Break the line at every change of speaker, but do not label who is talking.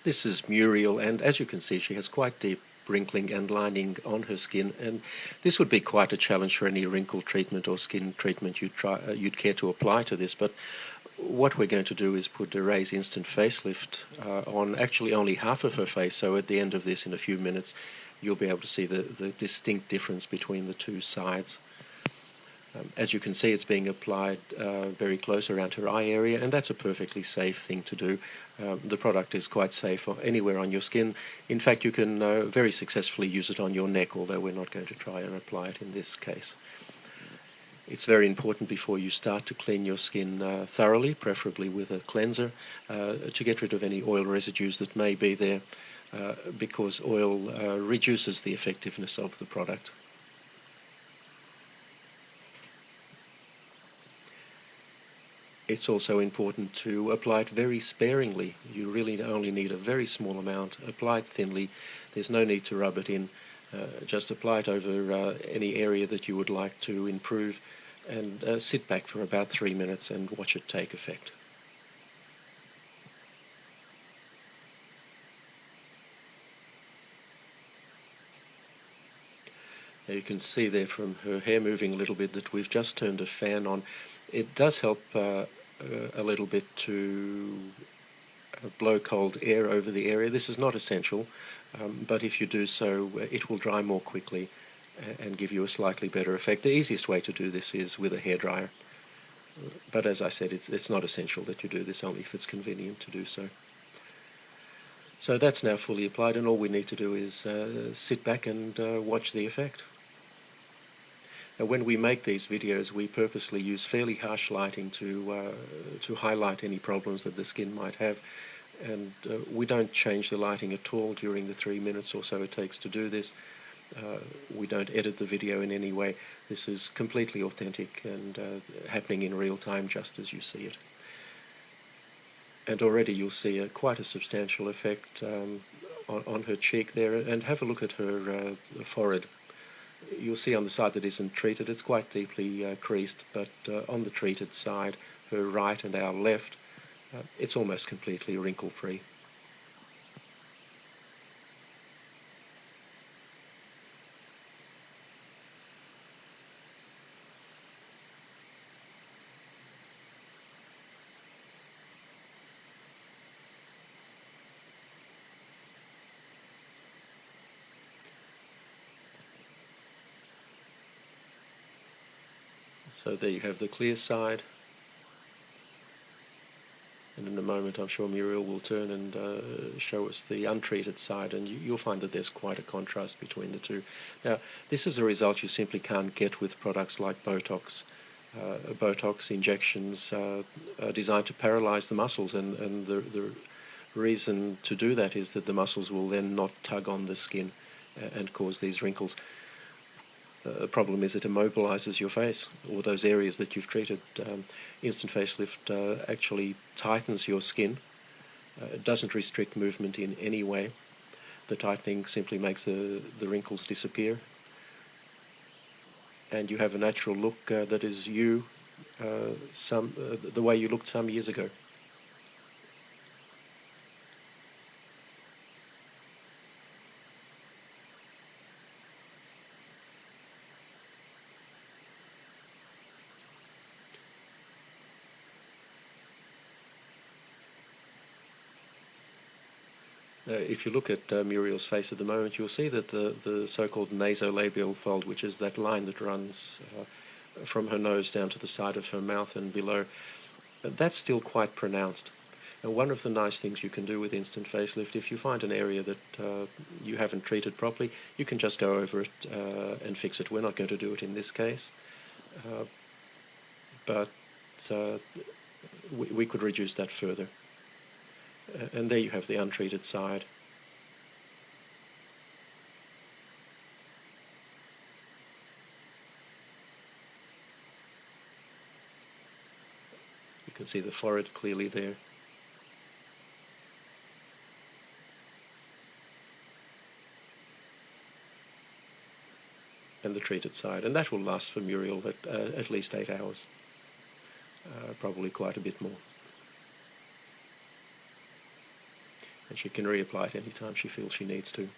This is Muriel, and as you can see, she has quite deep wrinkling and lining on her skin, and this would be quite a challenge for any wrinkle treatment or skin treatment you'd care to apply to this. But what we're going to do is put a Ray's Instant Facelift on actually only half of her face, so at the end of this, in a few minutes, you'll be able to see the distinct difference between the two sides. As you can see, it's being applied very close around her eye area, and that's a perfectly safe thing to do. The product is quite safe anywhere on your skin. In fact, you can very successfully use it on your neck, although we're not going to try and apply it in this case. It's very important before you start to clean your skin thoroughly, preferably with a cleanser, to get rid of any oil residues that may be there, because oil reduces the effectiveness of the product. It's also important to apply it very sparingly. You really only need a very small amount. Apply it thinly. There's no need to rub it in. Just apply it over any area that you would like to improve, and sit back for about 3 minutes and watch it take effect. Now you can see there from her hair moving a little bit that we've just turned a fan on. It does help a little bit to blow cold air over the area. This is not essential, but if you do so, it will dry more quickly and give you a slightly better effect. The easiest way to do this is with a hairdryer, but as I said, it's not essential that you do this, only if it's convenient to do so. So that's now fully applied, and all we need to do is sit back and watch the effect. Now, when we make these videos, we purposely use fairly harsh lighting to highlight any problems that the skin might have, and we don't change the lighting at all during the 3 minutes or so it takes to do this. We don't edit the video in any way. This is completely authentic and happening in real time, just as you see it. And already you'll see quite a substantial effect on her cheek there, and have a look at her forehead. You'll see on the side that isn't treated, it's quite deeply creased, but on the treated side, her right and our left, it's almost completely wrinkle-free. So there you have the clear side, and in a moment I'm sure Muriel will turn and show us the untreated side, and you'll find that there's quite a contrast between the two. Now, this is a result you simply can't get with products like Botox. Botox injections are designed to paralyze the muscles, and the reason to do that is that the muscles will then not tug on the skin and cause these wrinkles. The problem is it immobilizes your face, or those areas that you've treated. Instant Facelift actually tightens your skin. It doesn't restrict movement in any way. The tightening simply makes the wrinkles disappear, and you have a natural look that is you, the way you looked some years ago. If you look at Muriel's face at the moment, you'll see that the so-called nasolabial fold, which is that line that runs from her nose down to the side of her mouth and below, that's still quite pronounced. And one of the nice things you can do with Instant Facelift, if you find an area that you haven't treated properly, you can just go over it and fix it. We're not going to do it in this case, but we could reduce that further. And there you have the untreated side. You can see the forehead clearly there. And the treated side. And that will last for Muriel at least 8 hours. Probably quite a bit more. and she can reapply it anytime she feels she needs to.